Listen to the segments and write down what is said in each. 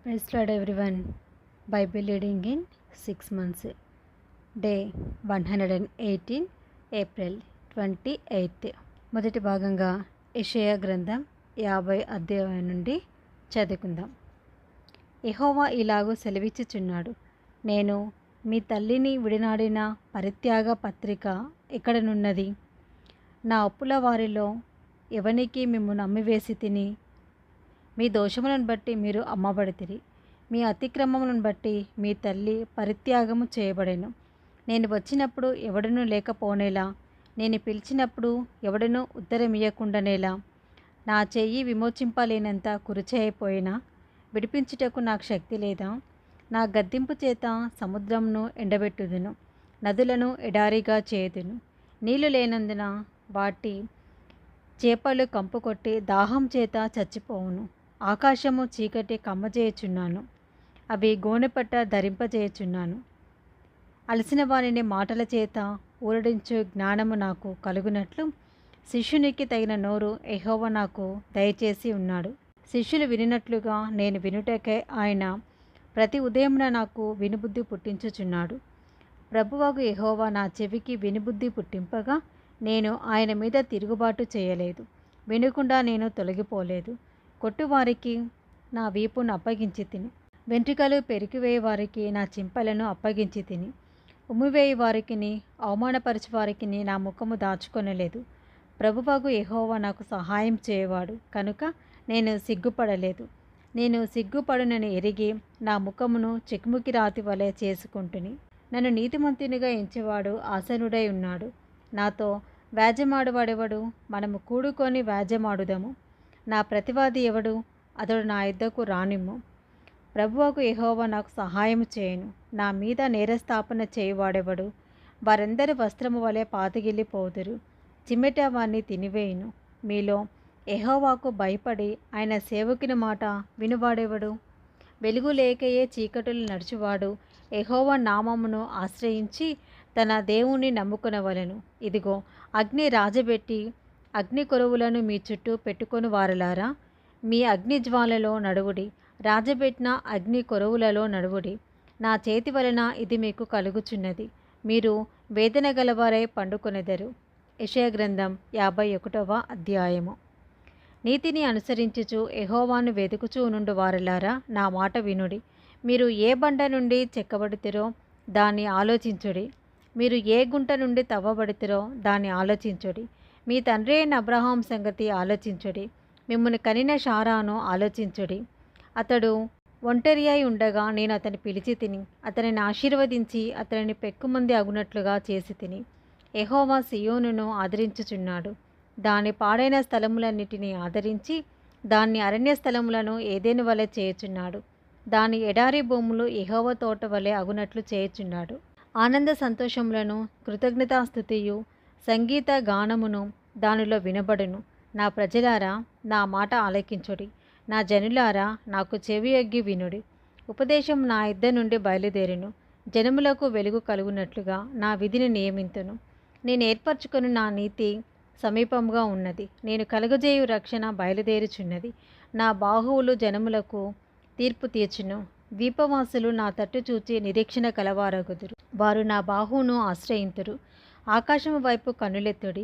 Praise Lord everyone. Bible reading in 6 months. Day 118 April 28th. మొదటి భాగంగా యెషయా గ్రంథం 50 అధ్యాయం నుండి చదువుకుందాం. యెహోవా ఇలాగూ సెలవిచ్చుచున్నాడు, నేను మీ తల్లిని విడనాడిన పరిత్యాగ పత్రిక ఎక్కడనున్నది? నా అప్పుల వారిలో ఎవనికి మిమ్ము నమ్మివేసి తిని, మీ దోషములను బట్టి మీరు అమ్మబడితిరి, మీ అతిక్రమములను బట్టి మీ తల్లి పరిత్యాగము చేయబడెను. నేను వచ్చినప్పుడు ఎవడనూ లేకపోనేలా, నేను పిలిచినప్పుడు ఎవడనూ ఉత్తరమియ్యకుండానేలా, నా చెయ్యి విమోచింపలేనంత కురుచైపోయినా విడిపించుటకు నాకు శక్తి లేదా? నా గద్దింపు చేత సముద్రమును ఎండబెట్టుదును, నదులను ఎడారిగా చేయుదును. నీళ్లు లేనందున వాటి చేపలు కంపుకొట్టి దాహం చేత చచ్చిపోవును. ఆకాశము చీకటి కమ్మజేయుచున్నాను, అవి గోనెపట్ట ధరింపజేయుచున్నాను. అలసిన వారిని మాటల చేత ఊరడించు జ్ఞానము నాకు కలుగునట్లు శిష్యునికి తగిన నోరు యెహోవా నాకు దయచేసి ఉన్నాడు. శిష్యులు వినినట్లుగా నేను వినుటకై ఆయన ప్రతి ఉదయమున నాకు వినుబుద్ధి పుట్టించుచున్నాడు. ప్రభువగు యెహోవా నా చెవికి వినుబుద్ధి పుట్టింపగా నేను ఆయన మీద తిరుగుబాటు చేయలేదు, వినకుండా నేను తొలగిపోలేదు. కొట్టువారికి నా వీపును అప్పగించి తిని, వెంట్రుకలు పెరికివేయి వారికి నా చింపలను అప్పగించి తిని, ఉమ్మివేయి వారికిని అవమానపరచు వారికిని నా ముఖము దాచుకొనలేదు. ప్రభువగు యెహోవా నాకు సహాయం చేయవాడు కనుక నేను సిగ్గుపడలేదు. నేను సిగ్గుపడునని ఎరిగి నా ముఖమును చెకుముకి రాతి వలె చేసుకుంటుని. నన్ను నీతిమంతునిగా ఎంచేవాడు ఆసనుడై ఉన్నాడు. నాతో వ్యాజ్యమాడువాడెవడు? మనము కూడుకొని వ్యాజ్యమాడుదము. నా ప్రతివాది ఎవడు? అతడు నా యుద్ధకు రానిమ్ము. ప్రభువకు యెహోవా నాకు సహాయం చేయను. నా మీద నేరస్థాపన చేయువాడెవడు? వారందరి వస్త్రము వలె పాతగిల్లిపోదురు, చిమ్మెట వారిని తినివేయును. మీలో యెహోవాకు భయపడి ఆయన సేవకుని మాట వినువాడెవడు? వెలుగు లేకయే చీకటులు నడుచువాడు యెహోవా నామమును ఆశ్రయించి తన దేవుణ్ణి నమ్ముకొనవలెను. ఇదిగో, అగ్ని రాజబెట్టి అగ్ని కొరువులను మీ చుట్టూ పెట్టుకొని వారలారా, మీ అగ్ని జ్వాలలో నడువుడి, రాజబెట్టిన అగ్ని కొరువులలో నడువుడి. నా చేతి వలన ఇది మీకు కలుగుచున్నది, మీరు వేదన గలవారై పండుకొనెదరు. యెషయా గ్రంథం 51వ అధ్యాయము. నీతిని అనుసరించుచు యెహోవాను వెతుకుచూ నుండు వారలారా, నా మాట వినుడి. మీరు ఏ బండ నుండి చెక్కబడితిరో దాన్ని ఆలోచించుడి, మీరు ఏ గుంట నుండి తవ్వబడితిరో దాన్ని ఆలోచించుడి. మీ తండ్రి అయిన అబ్రహాం సంగతి ఆలోచించుడి, మిమ్మల్ని కనిన షారాను ఆలోచించుడి. అతడు ఒంటరి అయి ఉండగా నేను అతన్ని పిలిచి తిని, అతనిని ఆశీర్వదించి అతనిని పెక్కుమంది అగునట్లుగా చేసి తిని. యెహోవా సియోనును ఆదరించుచున్నాడు, దాని పాడైన స్థలములన్నిటినీ ఆదరించి దాన్ని అరణ్య స్థలములను ఏదెను వలె చేయుచున్నాడు. దాని ఎడారి భూములు యెహోవా తోట వలె అగునట్లు చేయుచున్నాడు. ఆనంద సంతోషములను కృతజ్ఞతాస్తుతియు సంగీత గానమును దానిలో వినబడును. నా ప్రజలారా, నా మాట ఆలకించుడి, నా జనులారా, నాకు చెవియొగ్గి వినుడి. ఉపదేశం నా యుద్ధ నుండి బయలుదేరును, జనములకు వెలుగు కలుగునట్లుగా నా విధిని నియమింతును. నేను ఏర్పరచుకొని నా నీతి సమీపంగా ఉన్నది, నేను కలుగజేయు రక్షణ బయలుదేరుచున్నది. నా బాహువులు జనములకు తీర్పు తీర్చును. ద్వీపవాసులు నా తట్టు చూచి నిరీక్షణ కలవారగుదురు. వారు నా బాహువును ఆశ్రయింతురు. ఆకాశము వైపు కన్నులెత్తుడి,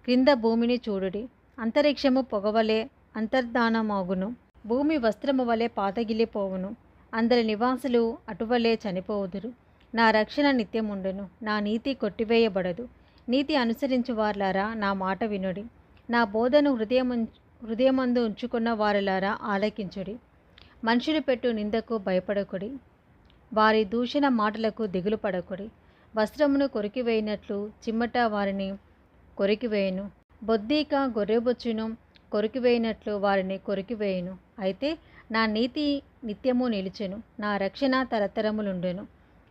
క్రింద భూమిని చూడుడి. అంతరిక్షము పొగవలే అంతర్ధానమగును, భూమి వస్త్రము వలె పాతగిల్లిపోవును. అందరి నివాసులు అటువలే చనిపోవుదురు. నా రక్షణ నిత్యముండును, నా నీతి కొట్టివేయబడదు. నీతి అనుసరించు వారలారా, నా మాట వినుడి. నా బోధను హృదయమందు ఉంచుకున్న వారలారా ఆలకించుడి. మనుషులు పెట్టు నిందకు భయపడకుడి, వారి దూషణ మాటలకు దిగులు పడకుడి. వస్త్రమును కొరికివేయినట్లు చిమ్మట వారిని కొరికివేయును, బొద్దీక గొర్రెబొచ్చును కొరికివేయినట్లు వారిని కొరికివేయును. అయితే నా నీతి నిత్యము నిలుచెను, నా రక్షణ తరతరములుండెను.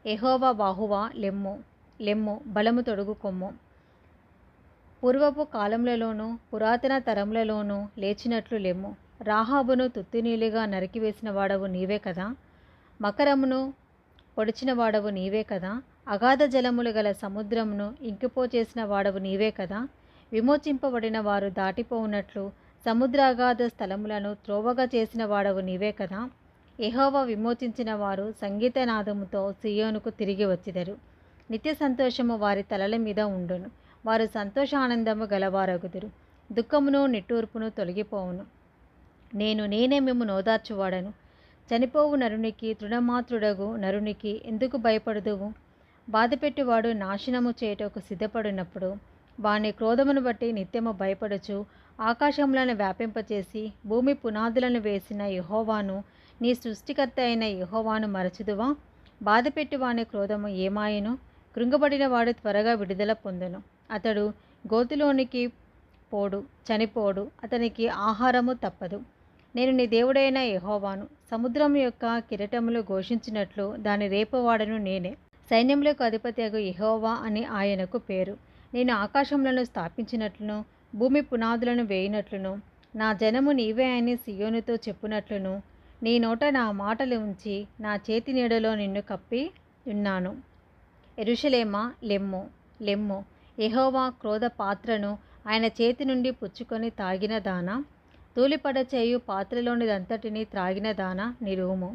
యెహోవా బాహువా, లెమ్ము, లెమ్ము, బలము తొడుగుకొమ్ము. పూర్వపు కాలములలోనూ పురాతన తరములలోనూ లేచినట్లు లెమ్ము. రాహాబును తుత్తునీలుగా నరికివేసిన వాడవు నీవే కదా, మకరమును పొడిచిన వాడవు నీవే కదా, అగాధ జలములు గల సముద్రమును ఇంకిపోచేసిన వాడవు నీవే కదా. విమోచింపబడిన వారు దాటిపోవునట్లు సముద్రాగాధ స్థలములను త్రోవగా చేసిన వాడవు నీవే కదా. యెహోవా విమోచించిన వారు సంగీతనాదముతో సియోనుకు తిరిగి వచ్చిదరు. నిత్య సంతోషము వారి తలల మీద ఉండును. వారు సంతోషానందము గలవారగుదురు. దుఃఖమును నిట్టూర్పును తొలగిపోవును. నేనే మిమ్ము ఓదార్చువాడను. చనిపోవు నరునికి, తృణమాత్రుడగు నరునికి ఎందుకు భయపడుదువు? బాధపెట్టువాడు నాశనము చేయుటకు సిద్ధపడినప్పుడు వాని క్రోధమును బట్టి నిత్యము భయపడుచు ఆకాశములను వ్యాపింపచేసి భూమి పునాదులను వేసిన యెహోవాను, నీ సృష్టికర్త అయిన యెహోవాను మరచుదువా? బాధపెట్టి వాని క్రోధము ఏమాయెను? కృంగబడిన వాడు త్వరగా విడుదల పొందును. అతడు గోతిలోనికి పోడు, చనిపోడు, అతనికి ఆహారము తప్పదు. నేను నీ దేవుడైన యెహోవాను. సముద్రం యొక్క కిరీటములు ఘోషించినట్లు దాని రేపువాడను నేనే. సైన్యములకు అధిపతియగు యెహోవా అని ఆయనకు పేరు. నేను ఆకాశములను స్థాపించినట్లును భూమి పునాదులను వేయినట్లును నా జనము నీవే అని సియోనుతో చెప్పునట్లును నీ నోట నా మాటలు ఉంచి నా చేతి నీడలో నిన్ను కప్పి ఉన్నాను. యెరూషలేమా, లెమ్ము, లెమ్ము. యెహోవా క్రోధ పాత్రను ఆయన చేతి నుండి పుచ్చుకొని తాగిన దానా, తూలిపడచేయు పాత్రలోనిదంతటిని త్రాగిన దానా నిరువుము.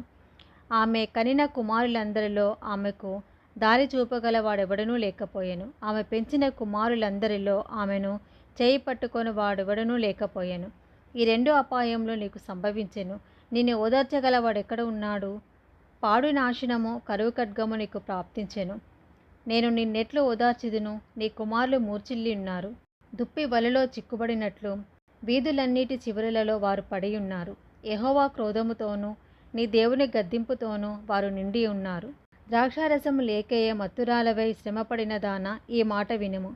ఆమె కనిన కుమారులందరిలో ఆమెకు దారి చూపగలవాడెవడనూ లేకపోయెను. ఆమె పెంచిన కుమారులందరిలో ఆమెను చేయి పట్టుకొని వాడెవడనూ లేకపోయెను. ఈ రెండు అపాయములు నీకు సంభవించెను. నిన్ను ఓదార్చగలవాడెక్కడ ఉన్నాడు? పాడు నాశనము, కరువు ఖడ్గము నీకు ప్రాప్తించెను. నేను నిన్నెట్లు ఓదార్చిదును? నీ కుమారులు మూర్ఛిల్లి ఉన్నారు. దుప్పి వలలో చిక్కుబడినట్లు వీధులన్నిటి చివరలలో వారు పడి ఉన్నారు. యెహోవా క్రోధముతోనూ నీ దేవుని గద్దింపుతోనూ వారు నిండి ఉన్నారు. ద్రాక్షారసము లేకయే మత్తురాలవై శ్రమపడిన దానా, ఈ మాట వినుము.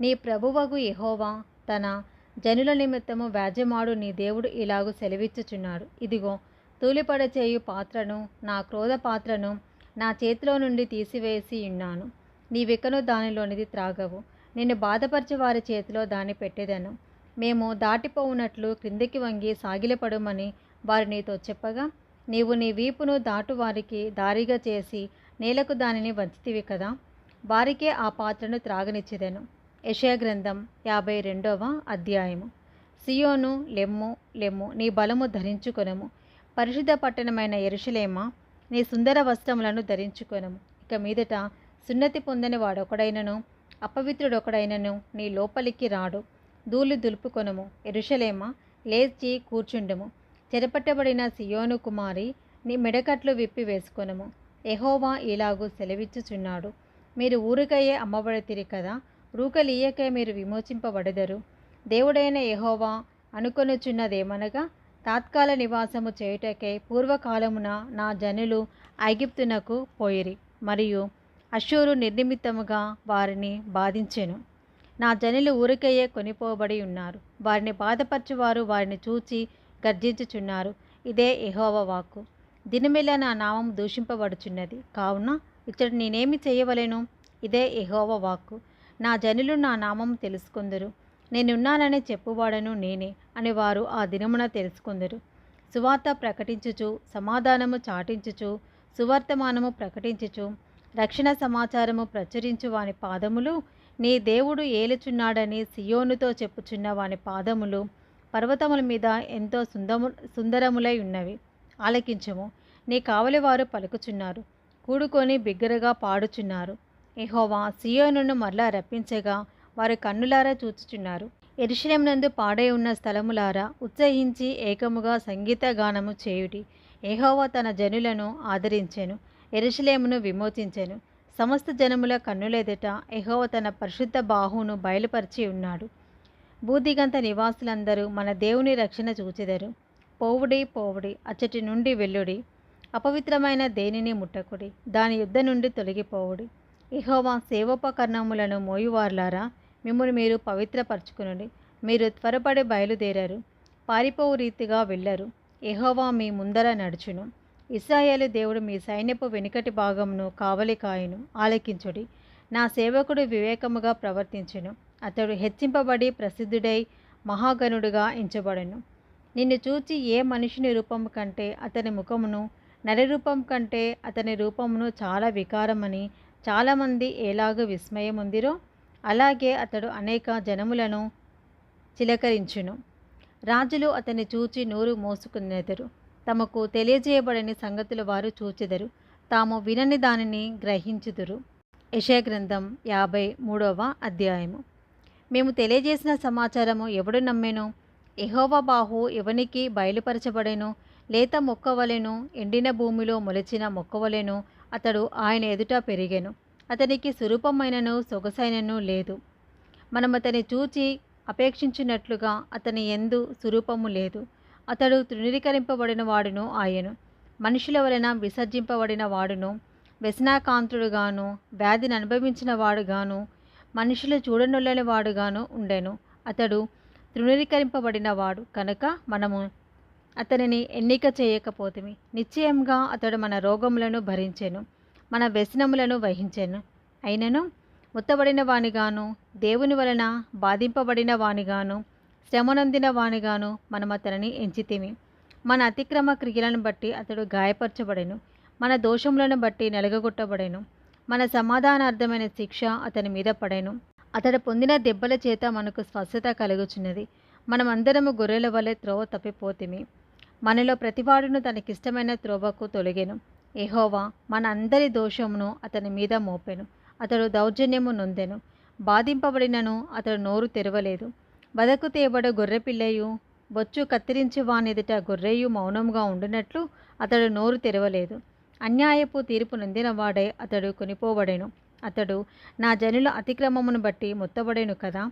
నీ ప్రభువగు యెహోవా తన జనుల నిమిత్తము వ్యాజ్యమాడు నీ దేవుడు ఇలాగు సెలవిచ్చుచున్నాడు. ఇదిగో, తూలిపడచేయు పాత్రను, నా క్రోధ పాత్రను నా చేతిలో నుండి తీసివేసి ఉన్నాను. నీవికను దానిలోనిది త్రాగవు. నిన్ను బాధపరచు వారి చేతిలో దాన్ని పెట్టెదను. మేము దాటిపోవునట్లు క్రిందికి వంగి సాగిలపడుమని వారు నీతో చెప్పగా, నీవు నీ వీపును దాటు వారికి దారిగా చేసి నేలకు దానిని వంచితివి కదా. వారికే ఆ పాత్రను త్రాగనిచ్చెదను. యెషయా గ్రంథం 52వ అధ్యాయము. సియోను, లెమ్ము, లెమ్ము, నీ బలము ధరించుకొనము. పరిశుద్ధ పట్టణమైన యెరూషలేమా, నీ సుందర వస్త్రములను ధరించుకొనము. ఇక మీదట సున్నతి పొందని వాడొకడైనను అపవిత్రుడొకడైనను నీ లోపలికి రాడు. ధూళి దులుపుకొనుము. యెరూషలేమా, లేచి కూర్చుండుము. చెరపట్టబడిన సియోను కుమారి, నీ మెడకట్లు విప్పి వేసుకొనుము. యెహోవా ఇలాగు సెలవిచ్చుచున్నాడు. మీరు ఊరికయ్యే అమ్మబడితిరి కదా, రూకలీయకే మీరు విమోచింపబడెదరు. దేవుడైన యెహోవా అనుకొనుచున్నదేమనగా, తాత్కాల నివాసము చేయుటకై పూర్వకాలమున నా జనులు ఐగుప్తునకు పోయిరి, మరియు అష్షూరు నిర్నిమిత్తముగా వారిని బాధించెను. నా జనులు ఊరికయ్యే కొనిపోబడి ఉన్నారు. వారిని బాధపరచువారు వారిని చూచి గర్జించుచున్నారు. ఇదే యెహోవా వాక్కు. దినమెల్లా నా నామం దూషింపబడుచున్నది. కావున ఇచ్చట నేనేమి చేయవలెను? ఇదే యెహోవా వాక్కు. నా జనులు నా నామం తెలుసుకొందురు. నేనున్నానని చెప్పువాడను నేనే అని వారు ఆ దినమున తెలుసుకొందురు. సువార్త ప్రకటించుచు, సమాధానము చాటించుచు, సువర్తమానము ప్రకటించుచు, రక్షణ సమాచారము ప్రచురించు వాని పాదములు, నీ దేవుడు ఏలుచున్నాడని సియోనుతో చెప్పుచున్న వాని పాదములు పర్వతముల మీద ఎంతో సుందరములై ఉన్నవి. ఆలకించుము. నీ కావలివారు పలుకుచున్నారు, కూడుకొని బిగ్గరగా పాడుచున్నారు. యెహోవా సియోనును మరలా రప్పించగా వారు కన్నులారా చూచుచున్నారు. యెరూషలేమునందు పాడై ఉన్న స్థలములారా, ఉత్సహించి ఏకముగా సంగీత గానము చేయుడి. యెహోవా తన జనులను ఆదరించెను, యెరూషలేమును విమోచించెను. సమస్త జనముల కన్నులెదుట యెహోవా తన పరిశుద్ధ బాహువును బయలుపరిచి ఉన్నాడు. భూదిగంత నివాసులందరూ మన దేవుని రక్షణ చూచెదరు. పోవుడి, పోవుడి, అచ్చటి నుండి వెళ్ళుడి. అపవిత్రమైన దేనిని ముట్టకుడి, దాని యుద్ధ నుండి తొలగిపోవుడి. యెహోవా సేవోపకరణములను మోయువార్లారా, మిమ్మును మీరు పవిత్రపరచుకునుడి. మీరు త్వరపడి బయలుదేరరు, పారిపోవు రీతిగా వెళ్ళరు. యెహోవా మీ ముందర నడుచును. ఇశ్రాయేలు దేవుడు మీ సైన్యపు వెనుకటి భాగమును కావలి కాయును. ఆలకించుడి. నా సేవకుడు వివేకముగా ప్రవర్తించును. అతడు హెచ్చింపబడి ప్రసిద్ధుడై మహాగణుడుగా ఎంచబడెను. నిన్ను చూచి ఏ మనుషుని రూపము కంటే అతని ముఖమును, నరరూపం కంటే అతని రూపమును చాలా వికారమని చాలామంది ఎలాగూ విస్మయముందిరో, అలాగే అతడు అనేక జనములను చిలకరించును. రాజులు అతన్ని చూచి నోరు మోసుకునెదరు. తమకు తెలియజేయబడని సంగతులు వారు చూచెదరు, తాము వినని దానిని గ్రహించుదురు. యెషయా గ్రంథం 53వ అధ్యాయము. మేము తెలియజేసిన సమాచారము ఎవడు నమ్మెను? యెహోవా బాహు ఎవనికి బయలుపరచబడెను? లేత మొక్కవలెను, ఎండిన భూమిలో మొలిచిన మొక్కవలెను అతడు ఆయన ఎదుట పెరిగెను. అతనికి స్వరూపమైనను సొగసైనను లేదు. మనం అతని చూచి అపేక్షించినట్లుగా అతని యందు స్వరూపము లేదు. అతడు తృణీకరింపబడిన వాడును ఆయను, మనుషుల వలన విసర్జింపబడిన వాడును, వ్యసనాకాంతుడుగాను, వ్యాధిని అనుభవించిన వాడుగాను, మనుషులు చూడనొల్లని వాడుగాను ఉండెను. అతడు తృణీకరింపబడిన వాడు కనుక మనము అతనిని ఎన్నిక చేయకపోతిమి. నిశ్చయంగా అతడు మన రోగములను భరించెను, మన వ్యసనములను వహించెను. అయినను ముత్తబడిన వానిగాను, దేవుని వలన బాధింపబడిన వానిగాను, శ్రమనొందిన వానిగాను మనం అతనిని ఎంచితిమి. మన అతిక్రమ క్రియలను బట్టి అతడు గాయపరచబడెను, మన దోషములను బట్టి నలగగొట్టబడెను. మన సమాధానార్థమైన శిక్ష అతని మీద పడెను. అతడు పొందిన దెబ్బల చేత మనకు స్వస్థత కలుగుచున్నది. మనమందరము గొర్రెల వలె త్రోవ తప్పిపోతిమి. మనలో ప్రతివాడును తనకిష్టమైన త్రోవకు తొలగెను. యెహోవా మన అందరి దోషమును అతని మీద మోపెను. అతడు దౌర్జన్యము నొందెను, బాధింపబడినను అతడు నోరు తెరవలేదు. వదకు తేబడు గొర్రెపిల్లయు, బొచ్చు కత్తిరించి వానెదుట గొర్రెయు మౌనముగా ఉండునట్లు అతడు నోరు తెరవలేదు. అన్యాయపు తీర్పు నొందినవాడై అతడు కొనిపోబడెను. అతడు నా జనుల అతిక్రమమును బట్టి మొత్తబడెను కదా.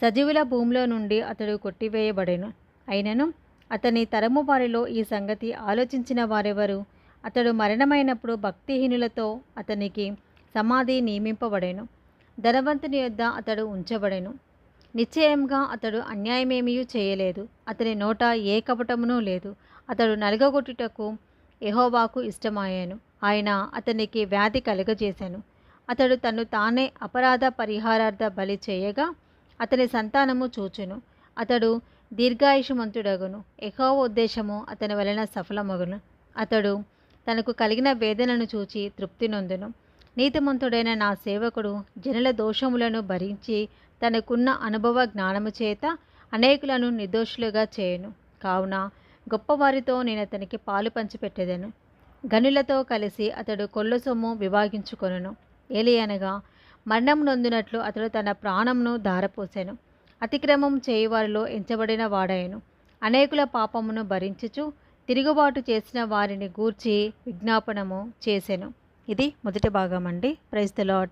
సజీవుల భూమిలో నుండి అతడు కొట్టివేయబడెను. అయినను అతని తరము వారిలో ఈ సంగతి ఆలోచించిన వారెవరు? అతడు మరణమైనప్పుడు భక్తిహీనులతో అతనికి సమాధి నియమింపబడెను. ధనవంతుని యొద్ద అతడు ఉంచబడెను. నిశ్చయంగా అతడు అన్యాయమేమీ చేయలేదు, అతని నోట ఏ కపటమునూ లేదు. అతడు నలగగొట్టుటకు యెహోవాకు ఇష్టమాయెను, ఆయన అతనికి వ్యాధి కలుగజేసెను. అతడు తన్ను తానే అపరాధ పరిహారార్థ బలి చేయగా అతని సంతానము చూచును. అతడు దీర్ఘాయుషమంతుడగును, యెహోవా ఉద్దేశము అతని వలన సఫలమగును. అతడు తనకు కలిగిన వేదనను చూచి తృప్తి నొందును. నీతిమంతుడైన నా సేవకుడు జనుల దోషములను భరించి తనకున్న అనుభవ జ్ఞానము చేత అనేకులను నిర్దోషులుగా చేయను. కావున గొప్పవారితో నేను అతనికి పాలు పంచిపెట్టెదను, గనులతో కలిసి అతడు కొల్ల సొమ్ము విభాగించుకొనును. ఏలియనగా మరణం నొందినట్లు అతడు తన ప్రాణమును ధారపోసెను. అతిక్రమం చేయువారిలో ఎంచబడిన వాడాయను. అనేకుల పాపమును భరించుచు తిరుగుబాటు చేసిన వారిని గూర్చి విజ్ఞాపనము చేసెను. ఇది మొదటి భాగం అండి. Praise the lord.